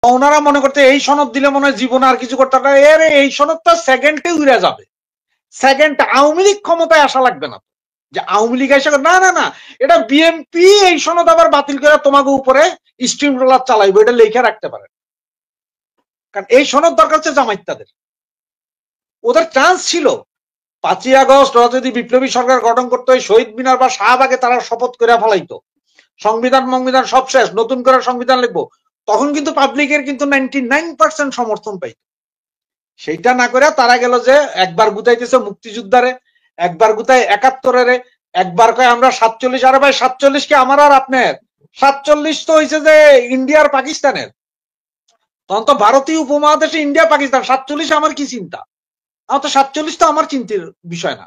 ওনারা মনে করতে এই সনদ দিলে মনে হয় জীবনে আর কিছু করতে পারে, এর এই সনদটা সেকেন্ডে উড়ে যাবে, সেকেন্ড আওয়ামী লীগ ক্ষমতায় আসা লাগবে না, যে আওয়ামী লীগ এসে না না না এটা বিএনপি এই সনদ আবার বাতিল করে তোমাকে উপরে স্টিম রোলার চালাইবো, এটা লেখা রাখতে পারে, কারণ এই সনদ দরকার হচ্ছে জামাইতাদের, ওদের চান্স ছিল 5ই আগস্ট ওরা যদি বিপ্লবী সরকার গঠন করতো, শহীদ মিনার বা শাহবাগে তারা শপথ করে ফেলাইতো, সংবিধান সব শেষ, নতুন করে সংবিধান লিখবো, তখন কিন্তু পাবলিকের কিন্তু 99% সমর্থন পাইত। সেইটা না করে তারা গেল যে একবার গুতাইতেছে মুক্তিযোদ্ধারে, একবার গুতায় 71-এর, একবার কয় আমরা 47, আরে ভাই 47 কি আমার আর আপনার? 47 তো হয়েছে যে ইন্ডিয়ার পাকিস্তানের, তখন তো ভারতীয় উপমহাদেশে ইন্ডিয়া পাকিস্তান, 47 আমার কি চিন্তা? আমার তো 47 তো আমার চিন্তার বিষয় না,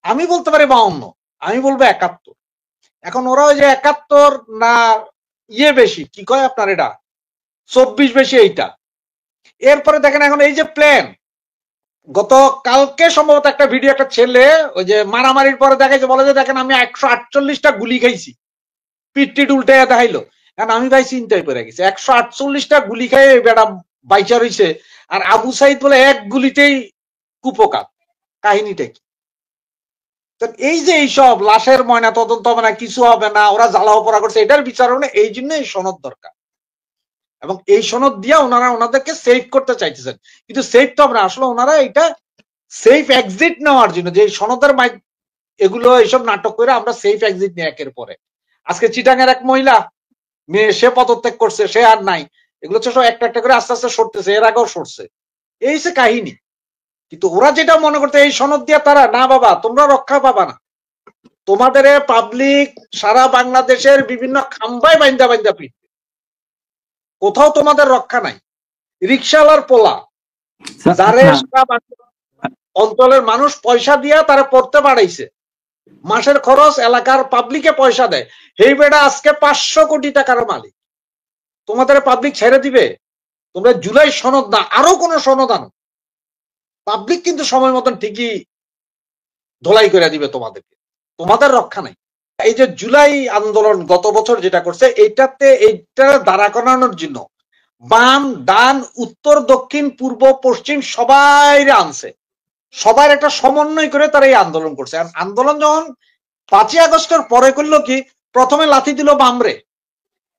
আমি বলতে পারি 52, আমি বলবো 71। এখন ওরা ওই যে 71 না বেশি কি কয় আপনার, এটা 24 বেশি এইটা। এরপরে দেখেন এখন এই যে প্ল্যান, গত কালকে সম্ভবত একটা ভিডিও একটা ছেলে ওই যে মারামারির পরে দেখাইছে, বলে যে দেখেন আমি 148টা গুলি খাইছি, পিটটি উল্টে দেখাইলো, কারণ আমি ভাই চিন্তায় পড়ে গেছি, 148টা গুলি খাই বেটা বাইচা রইছে, আর আবু সাইদ বলে এক গুলিতেই কুপকাত, কাহিনীটা কি? এই যে এইসব লাশের ময়না তদন্ত হবে না, কিছু হবে না, ওরা জ্বালাও পড়া করছে, এটার বিচার হবে না, এই জন্য এই সনদ দরকার, এবং এই সনদ দিয়ে ওনারা ওনাদেরকে সেভ করতে চাইতেছেন, কিন্তু সেভ তো হবে না, আসলে ওনারা এটা সেফ এক্সিট নেওয়ার জন্য, যে সনদের এগুলো এইসব নাটক করে আমরা সেফ এক্সিট নিই একের পরে। আজকে চিটাঙের এক মহিলা মেয়ে, সে পদত্যাগ করছে, সে আর নাই, এগুলো হচ্ছে সব একটা একটা করে আস্তে আস্তে সরতেছে, এর আগেও সরছে, এই সে কাহিনী। কিন্তু ওরা যেটা মনে করতে এই সনদ দিয়ে তারা, না বাবা তোমরা রক্ষা পাবা না, তোমাদের পাবলিক সারা বাংলাদেশের বিভিন্ন খাম্বায় বাইন্দা বাইন্দা পিটবে, কোথাও তোমাদের রক্ষা নাই। রিক্সাওয়ালার পোলা যারে অঞ্চলের মানুষ পয়সা দিয়া তারা পড়তে পাঠাইছে, মাসের খরচ এলাকার পাবলিকে পয়সা দেয়, এই বেটা আজকে 500 কোটি টাকার মালিক, তোমাদের পাবলিক ছেড়ে দিবে? তোমরা জুলাই সনদ না আরো কোন সনদ আনো, পাবলিক কিন্তু সময় মতন ঠিকই ধোলাই করে দিবে তোমাদেরকে, তোমাদের রক্ষা নাই। এই যে জুলাই আন্দোলন গত বছর যেটা করছে, এইটা দাঁড়া করানোর জন্য বাম ডান উত্তর দক্ষিণ পূর্ব পশ্চিম সবাই আনছে, সবার একটা সমন্বয় করে তারা এই আন্দোলন করছে। আর আন্দোলন যখন 5ই আগস্টের পরে করলো কি, প্রথমে লাথি দিল বামরে,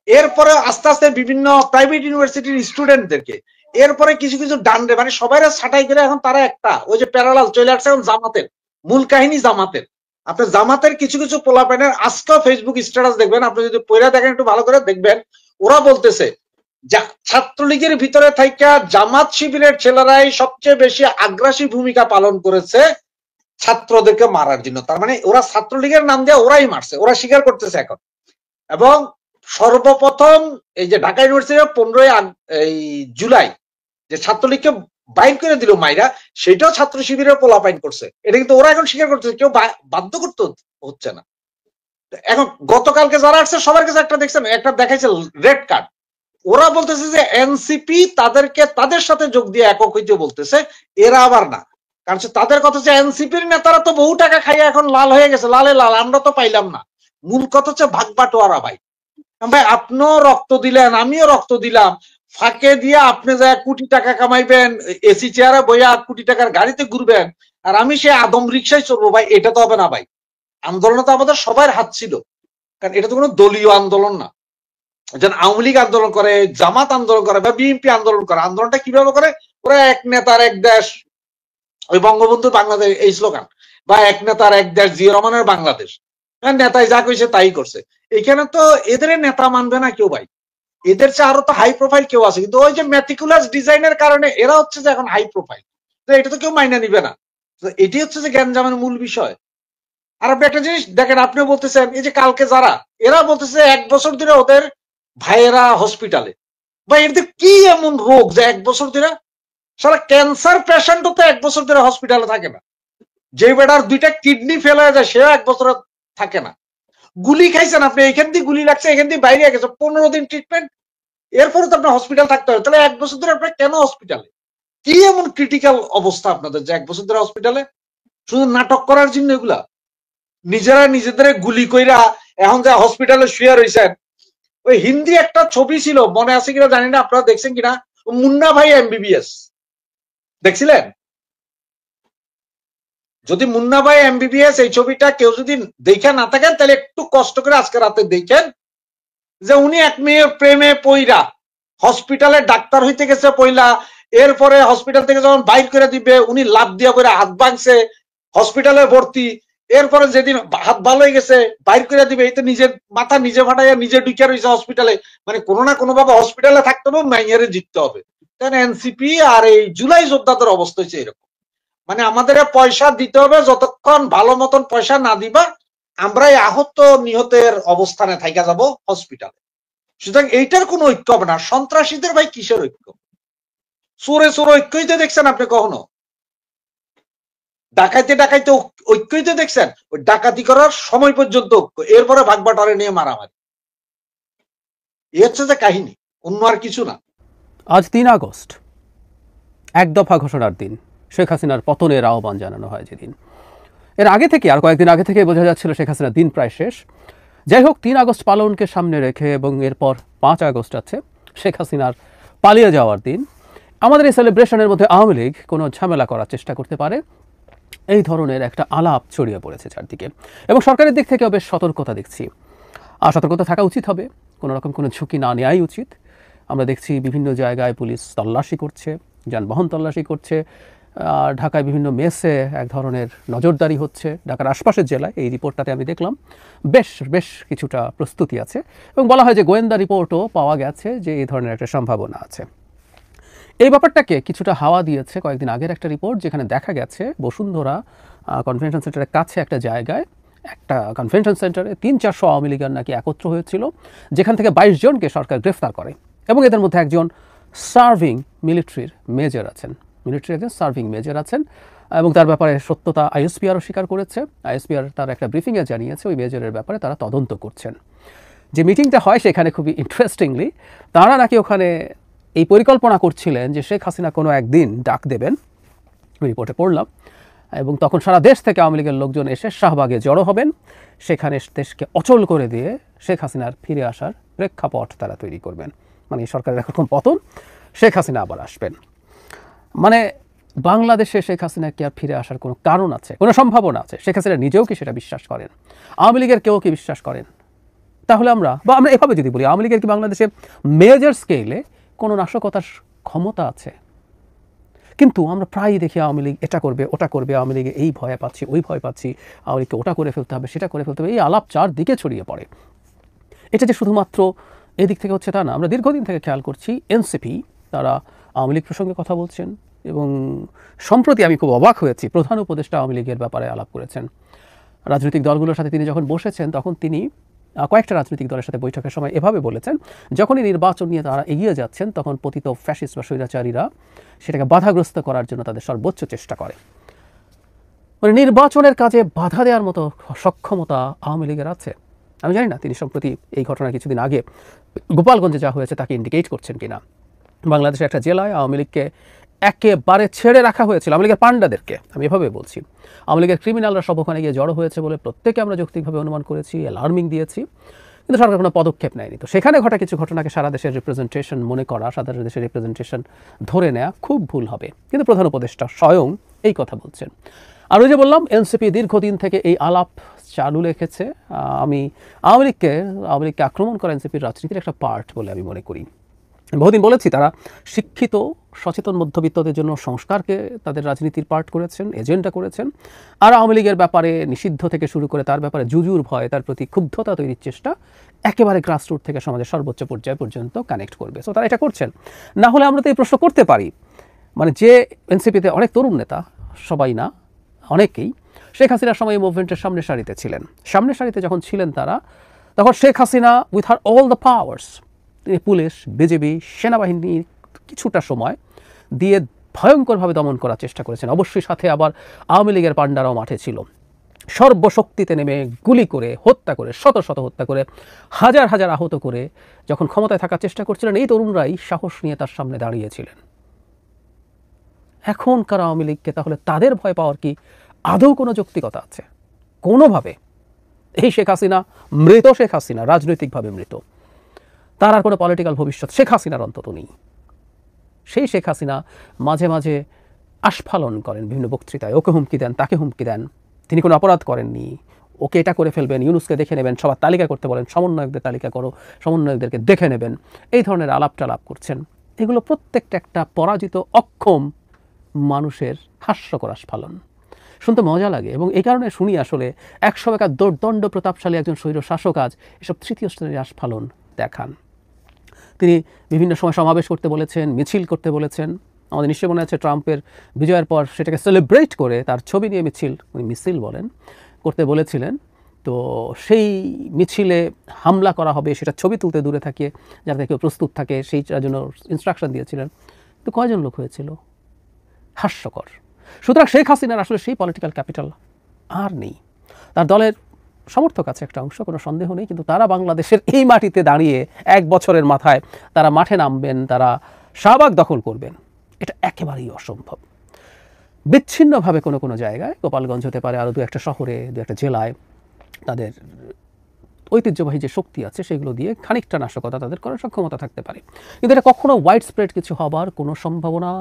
এরপরে আস্তে আস্তে বিভিন্ন প্রাইভেট ইউনিভার্সিটির স্টুডেন্টদেরকে, এরপরে কিছু কিছু ডান্ডে, মানে সবাই ছাটাই করে এখন তারা একটা ওই যে প্যারালাল চলে আসছে এখন জামাতের, মূল কাহিনী জামাতের। আপনি জামাতের কিছু কিছু পোলাপাইনের আজকেও ফেসবুক স্ট্যাটাস দেখবেন, আপনি যদি পয়লা দেখেন একটু ভালো করে দেখবেন, ওরা বলতেছে ছাত্রলীগের ভিতরে থাইকা জামাত শিবিরের ছেলেরাই সবচেয়ে বেশি আগ্রাসী ভূমিকা পালন করেছে ছাত্রদেরকে মারার জন্য, তার মানে ওরা ছাত্রলীগের নাম দিয়ে ওরাই মারছে, ওরা স্বীকার করতেছে এখন। এবং সর্বপ্রথম এই যে ঢাকা ইউনিভার্সিটির 15ই জুলাই যে ছাত্রলীগকে বাইন করে দিল মাইরা, সেটাও ছাত্র শিবিরের পোলাপাইন করছে, এটা কিন্তু ওরা এখন স্বীকার করতেছে, কেউ বাধ্য করতে হচ্ছে না। এখন গতকালকে যারা আসছে সবার কাছে একটা দেখছেন, একটা দেখাইছে রেড কার্ড, ওরা বলতেছে যে এনসিপি তাদেরকে তাদের সাথে যোগ দিয়ে একক হইতে বলতেছে, এরা আবার না, কারণ তাদের কথা হচ্ছে এনসিপির নেতারা তো বহু টাকা খাইয়া এখন লাল হয়ে গেছে, লালে লাল, আমরা তো পাইলাম না, মূল কথা হচ্ছে ভাগ বাটোয়ারা। ভাই ভাই আপনিও রক্ত দিলেন, আমিও রক্ত দিলাম, ফাঁকে দিয়ে আপনি যা কোটি টাকা কামাইবেন, এসি চেয়ারে বইয়া কোটি টাকার গাড়িতে ঘুরবেন, আর আমি সে আদম রিক্সায় চলবো, ভাই এটা তো হবে না। ভাই আন্দোলনে তো আমাদের সবার হাত ছিল, কারণ এটা তো কোনো দলীয় আন্দোলন না, যেন আওয়ামী লীগ আন্দোলন করে, জামাত আন্দোলন করে বা বিএনপি আন্দোলন করে, আন্দোলনটা কিভাবে করে? ওরা এক নেতার এক দেশ, ওই বঙ্গবন্ধু বাংলাদেশ এই স্লোগান, বা এক নেতার এক দেশ, জিয়া রহমানের বাংলাদেশ, নেতাই যা কইছে তাই করছে। এখানে তো এদের নেতা মানবে না কেউ, ভাই এদের চেয়ে আরো তো হাই প্রোফাইল কেউ আছে, কিন্তু ওই যে ম্যাটিকুলাস ডিজাইনের কারণে এরা হচ্ছে যে এখন হাই প্রোফাইল, তো এটা তো কেউ মাইনা নিবে না। এটি হচ্ছে যে গ্যাঞ্জামের মূল বিষয়। আর আপনি একটা জিনিস দেখেন, আপনিও বলতেছেন এই যে কালকে যারা, এরা বলতেছে 1 বছর ধরে ওদের ভাইয়েরা হসপিটালে, বা এদের কি এমন রোগ যে 1 বছর ধরে, সারা ক্যান্সার পেশেন্টও তো 1 বছর ধরে হসপিটালে থাকে না, যে বেটার 2টা কিডনি ফেল হয়ে যায় সেও 1 বছর থাকে না। গুলি খাইছেন আপনি, এখান দিয়ে গুলি লাগছে, এখান দিয়ে বাইরে গেছে, 15 দিন ট্রিটমেন্ট, এরপরে তো আপনার হসপিটাল থাকতে হবে, তাহলে 1 বছর ধরে আপনার কেন হসপিটালে? কি এমন ক্রিটিক্যাল অবস্থা আপনাদের যে 1 বছর ধরে হসপিটালে? শুধু নাটক করার জন্য এগুলা, নিজেরা নিজেদের গুলি কইরা এখন যা হসপিটালে শুয়ে রয়েছেন, ওই হিন্দি একটা ছবি ছিল, মনে আছে কিনা জানি না, আপনারা দেখছেন কিনা, মুন্না ভাই এমবিবিএস দেখছিলেন? যদি মুন্না ভাই এমবিবিএস এই ছবিটা কেউ যদি দেখে না থাকেন তাহলে একটু কষ্ট করে আজকে রাতে দেখেন, যে উনি এক মেয়ের প্রেমে পইরা হসপিটালে ডাক্তার হইতে গেছে পইলা, এরপরে হসপিটাল থেকে যখন বাইর করে দিবে উনি লাভ দিয়া করে হাত ভাঙছে, হসপিটালে ভর্তি, এরপরে যেদিন হাত ভালো হয়ে গেছে বাইর করে দিবে, এই তো নিজের মাথা নিজে ফাটাইয়া নিজে ঢুকে রয়েছে হসপিটালে। মানে কোনো না কোনো ভাবে হসপিটালে থাকতে হবে, মাইয়ারে জিততে হবে। কারণ এনসিপি আর এই জুলাই যোদ্ধাদের অবস্থা হচ্ছে এরকম, মানে আমাদের পয়সা দিতে হবে, যতক্ষণ ভালো মতন পয়সা না দিবা আমরা এই আহত নিহতের অবস্থানে থাইকা যাব হসপিটালে। সুতরাং এইটার কোনো ঐক্য হবে না। সন্ত্রাসীদের ভাই কিসের ঐক্য? চোরে চোরে ঐক্যই তো দেখছেন আপনি কখনো? ডাকাইতে ডাকাইতে ঐক্যই তো দেখছেন? ওই ডাকাতি করার সময় পর্যন্ত ঐক্য, এরপরে ভাগবাটারে নিয়ে মারামারি। এই হচ্ছে যে কাহিনী, অন্য আর কিছু না। আজ ৩ আগস্ট, এক দফা ঘোষণার দিন, শেখ হাসিনার পতনের আহ্বান জানানো হয় যেদিন। এর আগে থেকে, আর কয়েকদিন আগে থেকে বোঝা যাচ্ছিল শেখ হাসিনার দিন প্রায় শেষ। যাই হোক, ৩ আগস্ট পালনকে সামনে রেখে এবং এরপর ৫ আগস্ট আছে শেখ হাসিনার পালিয়ে যাওয়ার দিন। আমাদের এই সেলিব্রেশনের মধ্যে আওয়ামী লীগ কোনো ঝামেলা করার চেষ্টা করতে পারে, এই ধরনের একটা আলাপ ছড়িয়ে পড়েছে চারদিকে, এবং সরকারের দিক থেকেও বেশ সতর্কতা দেখছি। আর সতর্কতা থাকা উচিত হবে, কোনো রকম কোনো ঝুঁকি না নেওয়াই উচিত। আমরা দেখছি বিভিন্ন জায়গায় পুলিশ তল্লাশি করছে, যানবাহন তল্লাশি করছে, ঢাকায় বিভিন্ন মেসে এক ধরনের নজরদারি হচ্ছে, ঢাকার আশপাশের জেলায় এই রিপোর্টটাতে আমি দেখলাম বেশ কিছুটা প্রস্তুতি আছে, এবং বলা হয় যে গোয়েন্দা রিপোর্টও পাওয়া গেছে যে এই ধরনের একটা সম্ভাবনা আছে। এই ব্যাপারটাকে কিছুটা হাওয়া দিয়েছে কয়েকদিন আগের একটা রিপোর্ট, যেখানে দেখা গেছে বসুন্ধরা কনভেনশন সেন্টারের কাছে একটা জায়গায়, একটা কনভেনশন সেন্টারে ৩00-৪০০ আওয়ামী লীগার নাকি একত্র হয়েছিল, যেখান থেকে ২২ জনকে সরকার গ্রেফতার করে, এবং এদের মধ্যে একজন সার্ভিং মিলিটারির মেজর আছেন, মিলিটারির একজন সার্ভিং মেজর আছেন, এবং তার ব্যাপারে সত্যতা আইএসপিআরও স্বীকার করেছে। আইএসপিআর তার একটা ব্রিফিংয়ে জানিয়েছে ওই মেজরের ব্যাপারে তারা তদন্ত করছেন। যে মিটিংটা হয় সেখানে খুবই ইন্টারেস্টিংলি তারা নাকি ওখানে এই পরিকল্পনা করছিলেন যে শেখ হাসিনা কোনো একদিন ডাক দেবেন, রিপোর্টে পড়লাম, এবং তখন সারা দেশ থেকে আওয়ামী লীগের লোকজন এসে শাহবাগে জড়ো হবেন, সেখানে দেশকে অচল করে দিয়ে শেখ হাসিনার ফিরে আসার প্রেক্ষাপট তারা তৈরি করবেন। মানে সরকারের এখন পতন, শেখ হাসিনা আবার আসবেন। মানে বাংলাদেশে শেখ হাসিনা কি আর ফিরে আসার কোনো কারণ আছে, কোনো সম্ভাবনা আছে? শেখ হাসিনা নিজেও কি সেটা বিশ্বাস করেন? আওয়ামী লীগের কেউ কি বিশ্বাস করেন? তাহলে আমরা এভাবে যদি বলি, আওয়ামী লীগের কি বাংলাদেশে মেজর স্কেলে কোনো নাশকতার ক্ষমতা আছে? কিন্তু আমরা প্রায়ই দেখি আওয়ামী লীগ এটা করবে ওটা করবে, আওয়ামী লীগে এই ভয় পাচ্ছি ওই ভয় পাচ্ছি, আওয়ামী লীগকে ওটা করে ফেলতে হবে সেটা করে ফেলতে হবে, এই আলাপ চারদিকে ছড়িয়ে পড়ে। এটা যে শুধুমাত্র এদিক থেকে হচ্ছে তা না, আমরা দীর্ঘদিন থেকে খেয়াল করছি এনসিপি তারা আওয়ামী লীগ প্রসঙ্গে কথা বলছেন, এবং সম্প্রতি আমি খুব অবাক হয়েছি, প্রধান উপদেষ্টা আওয়ামী লীগের ব্যাপারে আলাপ করেছেন। রাজনৈতিক দলগুলোর সাথে তিনি যখন বসেছেন তখন তিনি কয়েকটা রাজনৈতিক দলের সাথে বৈঠকের সময় এভাবে বলেছেন, যখনই নির্বাচন নিয়ে তারা এগিয়ে যাচ্ছেন তখন পতিত ফ্যাসিস্ট বা স্বৈরাচারীরা সেটাকে বাধাগ্রস্ত করার জন্য তাদের সর্বোচ্চ চেষ্টা করে। মানে নির্বাচনের কাজে বাধা দেওয়ার মতো সক্ষমতা আওয়ামী লীগের আছে। আমি জানি না তিনি সম্প্রতি এই ঘটনা কিছুদিন আগে গোপালগঞ্জে যা হয়েছে তাকে ইন্ডিকেট করছেন কিনা। বাংলাদেশের একটা জেলায় আওয়ামী লীগকে একেবারে ছেড়ে রাখা হয়েছিল, আওয়ামী লীগের পান্ডাদেরকে আমি এভাবে বলছি। আওয়ামী লীগের ক্রিমিনালরা সব ওখানে গিয়ে জড়ো হয়েছে বলে প্রত্যেকে আমরা যৌক্তিকভাবে অনুমান করেছি, অ্যালার্মিং দিয়েছি, কিন্তু সরকার কোনো পদক্ষেপ নেয়নি। তো সেখানে ঘটা কিছু ঘটনাকে সারা দেশের রিপ্রেজেন্টেশন মনে করা, সারা দেশের রিপ্রেজেন্টেশন ধরে নেওয়া খুব ভুল হবে। কিন্তু প্রধান উপদেষ্টা স্বয়ং এই কথা বলছেন। আর ওই যে বললাম, এনসিপি দীর্ঘদিন থেকে এই আলাপ চালু রেখেছে। আমি আওয়ামী লীগকে আক্রমণ করা এনসিপির রাজনীতির একটা পার্ট বলে আমি মনে করি। বহুদিন বলেছি তারা শিক্ষিত সচেতন মধ্যবিত্তদের জন্য সংস্কারকে তাদের রাজনীতির পার্ট করেছেন, এজেন্ডা করেছেন। আর আওয়ামী লীগের ব্যাপারে নিষিদ্ধ থেকে শুরু করে তার ব্যাপারে জুজুর ভয়, তার প্রতি ক্ষুব্ধতা তৈরির চেষ্টা একেবারে গ্রাসরুট থেকে সমাজের সর্বোচ্চ পর্যায় পর্যন্ত কানেক্ট করবে। সো তারা এটা করছেন। না হলে আমরা তো এই প্রশ্ন করতে পারি, মানে যে এনসিপিতে অনেক তরুণ নেতা, সবাই না অনেকেই শেখ হাসিনার সময় মুভমেন্টের সামনের সারিতে ছিলেন, সামনের সারিতে যখন ছিলেন তারা, তখন Sheikh Hasina with her all the powers তিনি পুলিশ, বিজেপি, সেনাবাহিনী কিছুটা সময় দিয়ে ভয়ঙ্করভাবে দমন করার চেষ্টা করেছেন। অবশ্যই সাথে আবার আওয়ামী লীগের পান্ডারাও মাঠে ছিল। সর্বশক্তিতে নেমে গুলি করে হত্যা করে, শত শত হত্যা করে, হাজার হাজার আহত করে যখন ক্ষমতায় থাকার চেষ্টা করছিলেন, এই তরুণরাই সাহস নিয়ে তার সামনে দাঁড়িয়েছিলেন। এখনকার আওয়ামী লীগকে তাহলে তাদের ভয় পাওয়ার কি আদৌ কোনো যৌক্তিকতা আছে? কোনোভাবে। এই শেখ হাসিনা মৃত, শেখ হাসিনা রাজনৈতিকভাবে মৃত। তার আর কোনো পলিটিক্যাল ভবিষ্যৎ শেখ হাসিনার অন্তত নেই। সেই শেখ হাসিনা মাঝে মাঝে আস্ফালন করেন বিভিন্ন বক্তৃতায়, ওকে হুমকি দেন, তাকে হুমকি দেন, তিনি কোনো অপরাধ করেননি, ওকে এটা করে ফেলবেন, ইউনুসকে দেখে নেবেন, সবার তালিকা করতে বলেন, সমন্বয়কদের তালিকা করো, সমন্বয়কদেরকে দেখে নেবেন, এই ধরনের আলাপ করছেন। এগুলো প্রত্যেকটা একটা পরাজিত অক্ষম মানুষের হাস্যকর আস্ফালন, শুনতে মজা লাগে। এবং এই কারণে শুনি আসলে 100 টাকা দণ্ড প্রতাপশালী একজন স্বৈর শাসক আজ এসব তৃতীয় শ্রেণীর আস্ফালন দেখান। তিনি বিভিন্ন সময় সমাবেশ করতে বলেছেন, মিছিল করতে বলেছেন। আমাদের নিশ্চয় মনে আছে ট্রাম্পের বিজয়ের পর সেটাকে সেলিব্রেট করে তার ছবি নিয়ে মিছিল বলেন করতে বলেছিলেন। তো সেই মিছিলে হামলা করা হবে সেটা ছবি তুলতে দূরে থাকে, যাতে কেউ প্রস্তুত থাকে সেইটার জন্য ইনস্ট্রাকশন দিয়েছিলেন। তো কয়জন লোক হয়েছিল? হাস্যকর। সুতরাং শেখ হাসিনার আসলে সেই পলিটিক্যাল ক্যাপিটাল আর নেই। তার দলের সমর্থক আছে একটা অংশ, কোনো সন্দেহ নেই, কিন্তু তারা বাংলাদেশের এই মাটিতে দাঁড়িয়ে 1 বছরের মাথায় তারা মাঠে নামবেন, তারা শাহবাগ দখল করবেন, এটা একেবারেই অসম্ভব। বিচ্ছিন্নভাবে কোনো জায়গায়, গোপালগঞ্জ হতে পারে, আরও 2-1টা শহরে, 2-1টা জেলায় তাদের ঐতিহ্যবাহী যে শক্তি আছে সেগুলো দিয়ে খানিকটা নাশকতা তাদের করার সক্ষমতা থাকতে পারে, কিন্তু এটা কখনো ওয়াইড স্প্রেড কিছু হবার কোনো সম্ভাবনা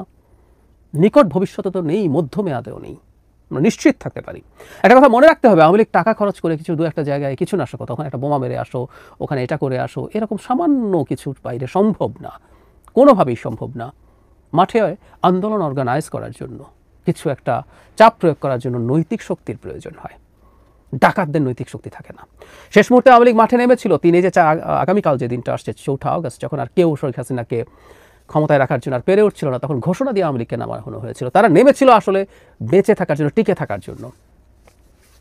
নিকট ভবিষ্যতে তো নেই, মধ্যমেয়াদেও নেই, আমরা নিশ্চিত থাকতে পারি। একটা কথা মনে রাখতে হবে, আওয়ামী লীগ টাকা খরচ করে কিছু 2-1টা জায়গায় কিছু নাশকতা, ওখানে একটা বোমা মেরে আসো, ওখানে এটা করে আসো, এরকম সামান্য কিছুর বাইরে সম্ভব না, কোনোভাবেই সম্ভব না। মাঠে আন্দোলন অর্গানাইজ করার জন্য, কিছু একটা চাপ প্রয়োগ করার জন্য নৈতিক শক্তির প্রয়োজন হয়, ডাকাতদের নৈতিক শক্তি থাকে না। শেষ মুহূর্তে আওয়ামী লীগ মাঠে নেমেছিল, তিনি যে আগামীকাল যে দিনটা আসছে 4 আগস্ট, যখন আর কেউ শেখ হাসিনাকে ক্ষমতায় রাখার জন্য আর পেরে উঠছিল না, তখন ঘোষণা দিয়ে আওয়ামী লীগকে নামানো হয়েছিল। তারা নেমেছিল আসলে বেঁচে থাকার জন্য, টিকে থাকার জন্য,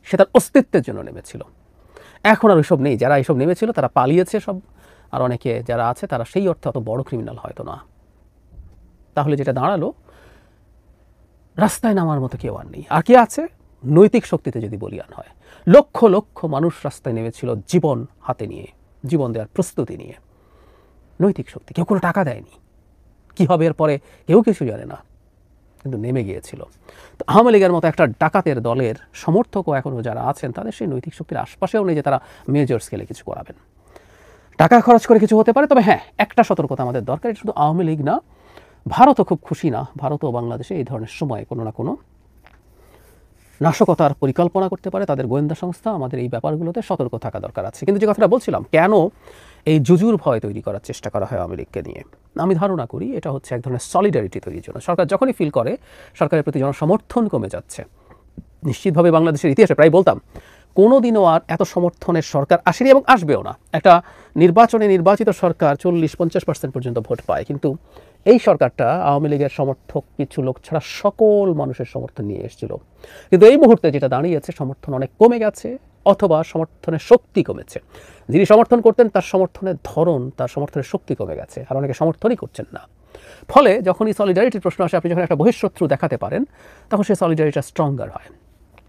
সে তার অস্তিত্বের জন্য নেমেছিল। এখন আর ওইসব নেই, যারা এইসব নেমেছিল তারা পালিয়েছে সব, আর অনেকে যারা আছে তারা সেই অর্থে অত বড় ক্রিমিনাল হয়তো না। তাহলে যেটা দাঁড়ালো, রাস্তায় নামার মতো কেউ আর নেই। আর কি আছে? নৈতিক শক্তিতে যদি বলিয়ান হয়, লক্ষ লক্ষ মানুষ রাস্তায় নেমেছিল জীবন হাতে নিয়ে, জীবন দেওয়ার প্রস্তুতি নিয়ে। নৈতিক শক্তি, কেউ কোনো টাকা দেয়নি, কি হবে এরপরে কেউ কিছু জানে না, কিন্তু নেমে গিয়েছিল। তো আওয়ামী লীগের মতো একটা ডাকাতের দলের সমর্থকও এখনও যারা আছেন, তাদের সেই নৈতিক শক্তির আশপাশেও নেই যে তারা মেজর স্কেলে কিছু করাবেন। টাকা খরচ করে কিছু হতে পারে, তবে হ্যাঁ, একটা সতর্কতা আমাদের দরকার, এটা শুধু আওয়ামী লীগ না, ভারতও খুব খুশি না। ভারতও বাংলাদেশে এই ধরনের সময় কোনো না কোনো নাশকতার পরিকল্পনা করতে পারে, তাদের গোয়েন্দা সংস্থা। আমাদের এই ব্যাপারগুলোতে সতর্ক থাকা দরকার আছে। কিন্তু যে কথাটা বলছিলাম, কেন এই জুজুর ভয় তৈরি করার চেষ্টা করা হয় আওয়ামী লীগকে নিয়ে, আমি ধারণা করি এটা হচ্ছে এক ধরনের সলিডারিটি তৈরির জন্য। সরকার যখনই ফিল করে সরকারের প্রতি জনসমর্থন কমে যাচ্ছে, নিশ্চিতভাবে বাংলাদেশের ইতিহাসে প্রায় বলতাম কোনো দিনও আর এত সমর্থনের সরকার আসেনি এবং আসবেও না। একটা নির্বাচনে নির্বাচিত সরকার 40-50% পর্যন্ত ভোট পায়, কিন্তু এই সরকারটা আওয়ামী লীগের সমর্থক কিছু লোক ছাড়া সকল মানুষের সমর্থন নিয়ে এসেছিল। কিন্তু এই মুহূর্তে যেটা দাঁড়িয়েছে, সমর্থন অনেক কমে গেছে, অথবা সমর্থনের শক্তি কমেছে। যিনি সমর্থন করতেন তার সমর্থনের ধরন, তার সমর্থনের শক্তি কমে গেছে, আর অনেকে সমর্থনই করছেন না। ফলে যখনই সলিডারিটির প্রশ্ন আসে, আপনি যখন একটা বহিঃশত্রু দেখাতে পারেন, তখন সেই সলিডারিটিটা স্ট্রঙ্গার হয়।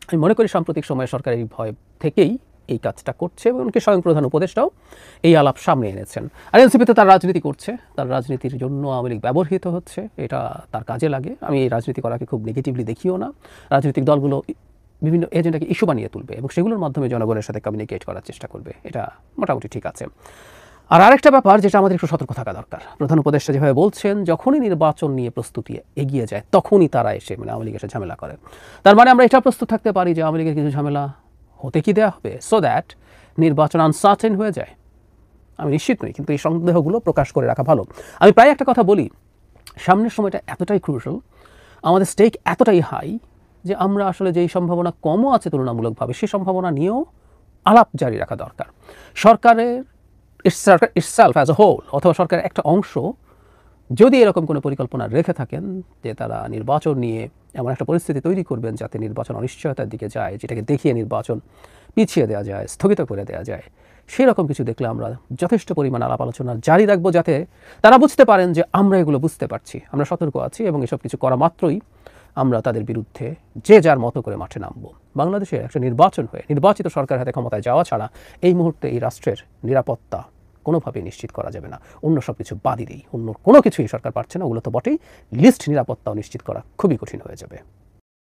আমি মনে করি সাম্প্রতিক সময়ে সরকার এই ভয় থেকেই এই কাজটা করছে, এবং এমনকি স্বয়ং প্রধান উপদেষ্টাও এই আলাপ সামনে এনেছেন। আর এনসিপিতে তার রাজনীতি করছে, তার রাজনীতির জন্য আওয়ামী লীগ ব্যবহৃত হচ্ছে, এটা তার কাজে লাগে। আমি এই রাজনীতি করাকে খুব নেগেটিভলি দেখিও না। রাজনৈতিক দলগুলো বিভিন্ন এজেন্ডাকে ইস্যু বানিয়ে তুলবে এবং সেগুলোর মাধ্যমে জনগণের সাথে কমিউনিকেট করার চেষ্টা করবে, এটা মোটামুটি ঠিক আছে। আর আরেকটা ব্যাপার যেটা আমাদের একটু সতর্ক থাকা দরকার, প্রধান উপদেষ্টা যেভাবে বলছেন, যখনই নির্বাচন নিয়ে প্রস্তুতি এগিয়ে যায় তখনই তারা এসে আওয়ামী লীগ এসে ঝামেলা করে। তার মানে আমরা এটা প্রস্তুত থাকতে পারি যে আওয়ামী লীগের কিছু ঝামেলা হতে কি দেওয়া হবে, সো দ্যাট নির্বাচন আনসার্টেন হয়ে যায়। আমি নিশ্চিত নই, কিন্তু এই সন্দেহগুলো প্রকাশ করে রাখা ভালো। আমি প্রায় একটা কথা বলি, সামনের সময়টা এতটাই ক্রুশাল, আমাদের স্টেক এতটাই হাই যে আমরা আসলে যেই সম্ভাবনা কমও আছে তুলনামূলকভাবে, সেই সম্ভাবনা নিয়েও আলাপ জারি রাখা দরকার। সরকারের ইটসেলফ অ্যাজ এ হোল, অথবা সরকারের একটা অংশ যদি এরকম কোনো পরিকল্পনা রেখে থাকেন যে তারা নির্বাচন নিয়ে এমন একটা পরিস্থিতি তৈরি করবেন যাতে নির্বাচন অনিশ্চয়তার দিকে যায়, যেটাকে দেখিয়ে নির্বাচন পিছিয়ে দেওয়া যায়, স্থগিত করে দেওয়া যায়, সেই রকম কিছু দেখলে আমরা যথেষ্ট পরিমাণ আলাপ আলোচনা জারি রাখবো, যাতে তারা বুঝতে পারেন যে আমরা এগুলো বুঝতে পারছি, আমরা সতর্ক আছি, এবং এসব কিছু করা মাত্রই আমরা তাদের বিরুদ্ধে যে যার মতো করে মাঠে নামবো। বাংলাদেশে একটা নির্বাচন হয়ে নির্বাচিত সরকার হাতে ক্ষমতায় যাওয়া ছাড়া এই মুহূর্তে এই রাষ্ট্রের নিরাপত্তা কোনোভাবেই নিশ্চিত করা যাবে না। অন্য সব কিছু বাদই দিই, অন্য কোনো কিছুই সরকার পারছে না, ওগুলো তো বটেই, লিস্ট নিরাপত্তাও নিশ্চিত করা খুবই কঠিন হয়ে যাবে।